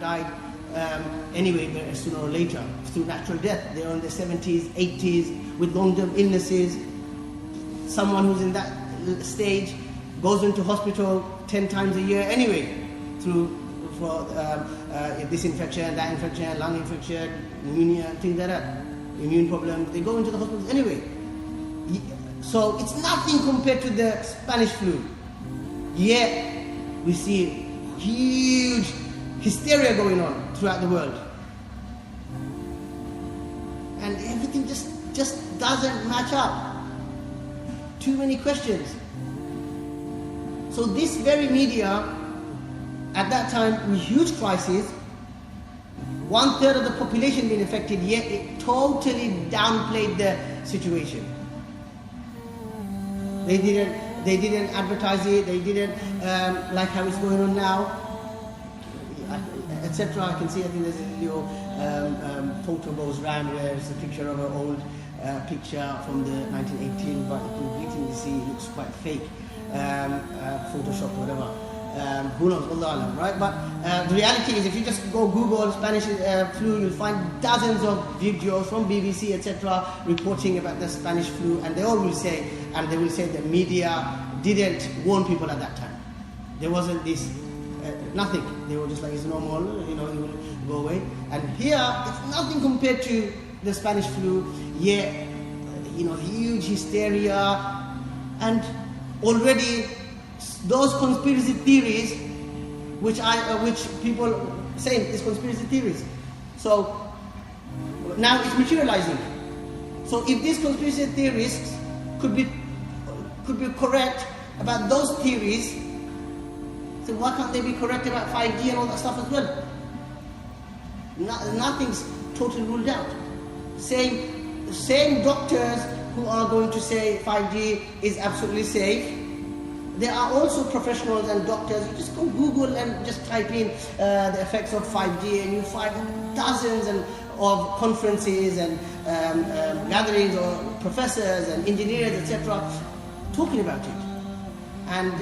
died anyway, sooner or later, through natural death. They're in their 70s, 80s, with long-term illnesses. Someone who's in that stage goes into hospital 10 times a year anyway, for this infection, that infection, lung infection, pneumonia, things like that, immune problems. They go into the hospitals anyway. So it's nothing compared to the Spanish flu. Yet we see huge hysteria going on throughout the world, and everything just doesn't match up. Too many questions. So this very media, at that time, with huge crisis, 1/3 of the population being affected, yet it totally downplayed the situation. They didn't advertise it. They didn't like how it's going on now, etc. I can see. I think there's a video photo goes around where it's a picture of an old picture from the 1918, but you can blatantly see it looks quite fake, Photoshop, whatever. Who knows, Allah Alam, right? But the reality is, if you just go Google Spanish flu, you'll find dozens of videos from BBC, etc., reporting about the Spanish flu, and they all will say, the media didn't warn people at that time. There wasn't this, nothing. They were just like, it's normal, it will go away. And here, it's nothing compared to the Spanish flu, yet, huge hysteria, and already those conspiracy theories, which people say is conspiracy theories. So now it's materializing. So if these conspiracy theorists could be correct about those theories, so why can't they be correct about 5G and all that stuff as well? Nothing's totally ruled out. Same doctors who are going to say 5G is absolutely safe, there are also professionals and doctors. You just go Google and just type in the effects of 5G, and you find dozens of conferences and gatherings of professors and engineers, etc., talking about it. And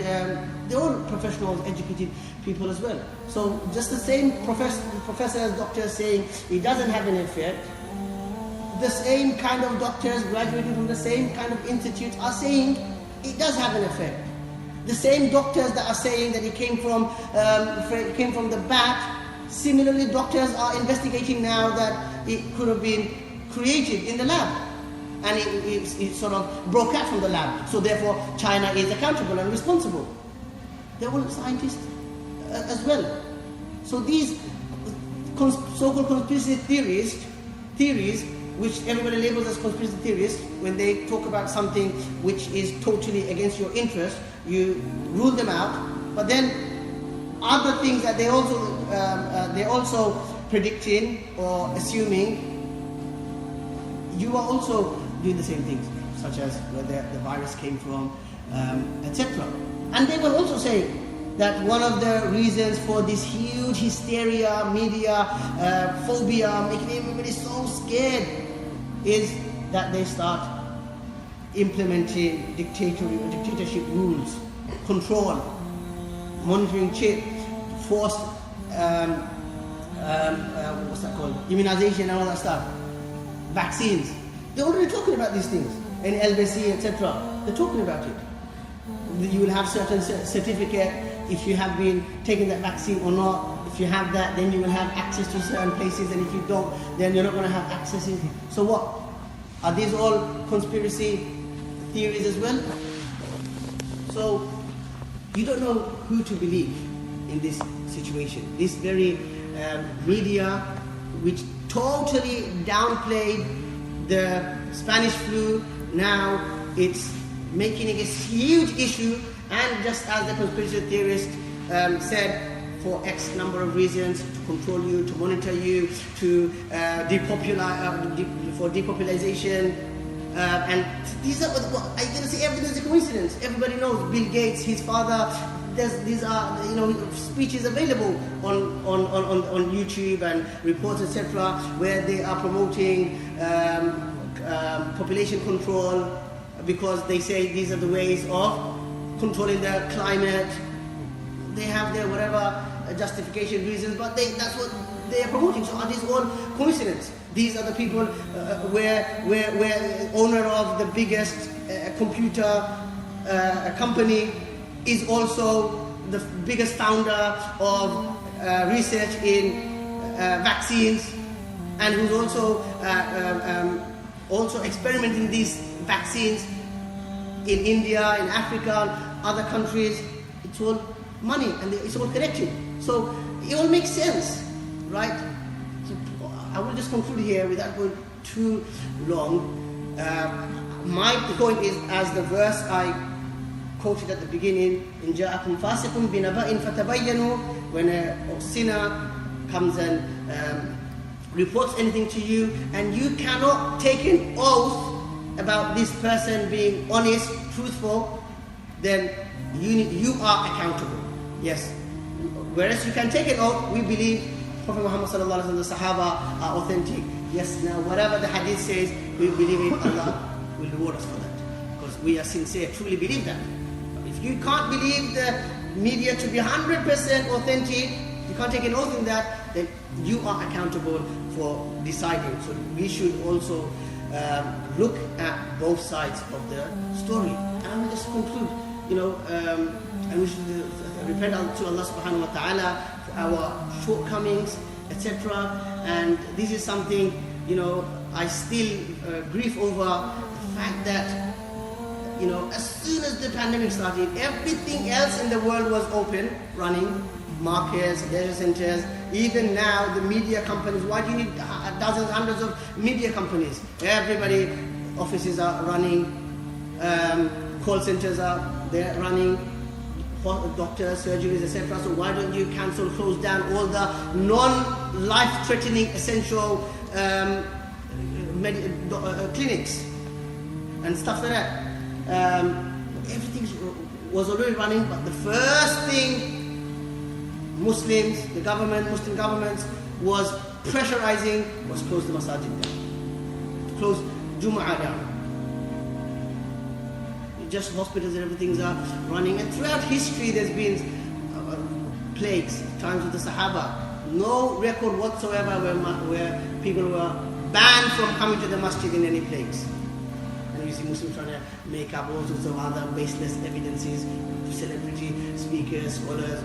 they're all professionals, educated people as well. So just the same professors, doctors saying it doesn't have an effect, the same kind of doctors graduating from the same kind of institutes are saying it does have an effect. The same doctors that are saying that it came from the bat, similarly doctors are investigating now that it could have been created in the lab, and it sort of broke out from the lab. So therefore China is accountable and responsible. They're all scientists as well. So these so-called conspiracy theories, which everybody labels as conspiracy theorists, when they talk about something which is totally against your interest, you rule them out. But then other things that they're also predicting or assuming, you are also doing the same things, such as where the virus came from, etc. And they will also say that one of the reasons for this huge hysteria, media, phobia, making everybody so scared, is that they start implementing dictatorship rules, control, monitoring chip, forced immunization and all that stuff, vaccines. They're already talking about these things in LBC, etc. They're talking about it. You will have certain certificate if you have been taking that vaccine or not. If you have that, then you will have access to certain places, and if you don't, then you're not going to have access. So what? Are these all conspiracy theories as well? So you don't know who to believe in this situation. This very media, which totally downplayed the Spanish flu, now it's making it a huge issue, and just as the conspiracy theorist said, for X number of reasons, to control you, to monitor you, to for depopulation, and these are, are you going to say everything is a coincidence? Everybody knows Bill Gates, his father. These are speeches available on YouTube and reports, etc., where they are promoting population control, because they say these are the ways of controlling the climate. They have their whatever justification reasons, but that's what they are promoting. So are these all coincidence? These are the people where owner of the biggest computer company is also the biggest founder of research in vaccines, and who's also experimenting these vaccines in India, in Africa, other countries. It's all money and it's all connected. So it all makes sense, right? So I will just conclude here without going too long. My point is, as the verse I quoted at the beginning, إن جاءكم فاسق بنبأ فتبينوا, when a sinner comes and reports anything to you, and you cannot take an oath about this person being honest, truthful, then you are accountable. Yes. Whereas you can take an oath, we believe Prophet Muhammad sallallahu alaihi wasallam, the Sahaba are authentic. Yes, now whatever the hadith says, we believe in Allah will reward us for that, because we are sincere, truly believe that. But if you can't believe the media to be 100% authentic, you can't take an oath in that, then you are accountable for deciding. So we should also look at both sides of the story. And I will just conclude, and we should repent to Allah subhanahu wa ta'ala for our shortcomings, etc. And this is something, I still grieve over the fact that, as soon as the pandemic started, everything else in the world was open, running, markets, leisure centers. Even now, the media companies, why do you need dozens, hundreds of media companies? Everybody, offices are running, call centers are there running, doctors, surgeries, etc. So why don't you cancel, close down all the non-life-threatening essential clinics and stuff like that? Everything was already running, but the first thing Muslim governments was pressurizing was close the masajid down, close Jumu'ah down. Just hospitals and everything are running. And throughout history there's been plagues, times with the Sahaba. No record whatsoever where people were banned from coming to the masjid in any plagues. And you see Muslims trying to make up all sorts of other baseless evidences, celebrity speakers, scholars.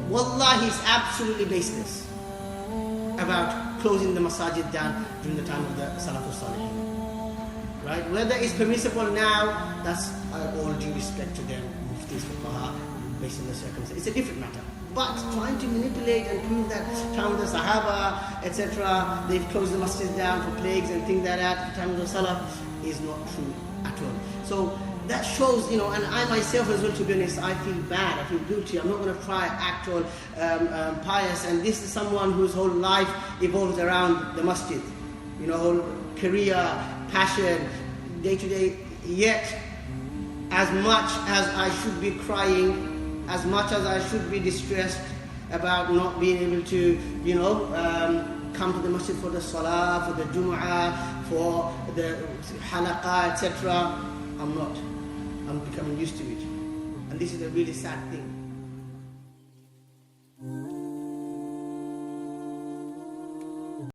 Wallahi, it's absolutely baseless about closing the masajid down during the time of the Salatul Salihin. Right? Whether it's permissible now, that's all due respect to them, muftis, fuqaha, based on the circumstances. It's a different matter. But trying to manipulate and prove that time of the Sahaba, etc., they've closed the masjid down for plagues and things like that, the time of the Salaf, is not true at all. So that shows, and I myself as well, to be honest, I feel bad, I feel guilty. I'm not going to try act all pious, and this is someone whose whole life evolves around the masjid. Whole career, passion, day to day. Yet, as much as I should be crying, as much as I should be distressed about not being able to, come to the masjid for the salah, for the Jumu'ah, for the halaqah, etc., I'm not. I'm becoming used to it. And this is a really sad thing.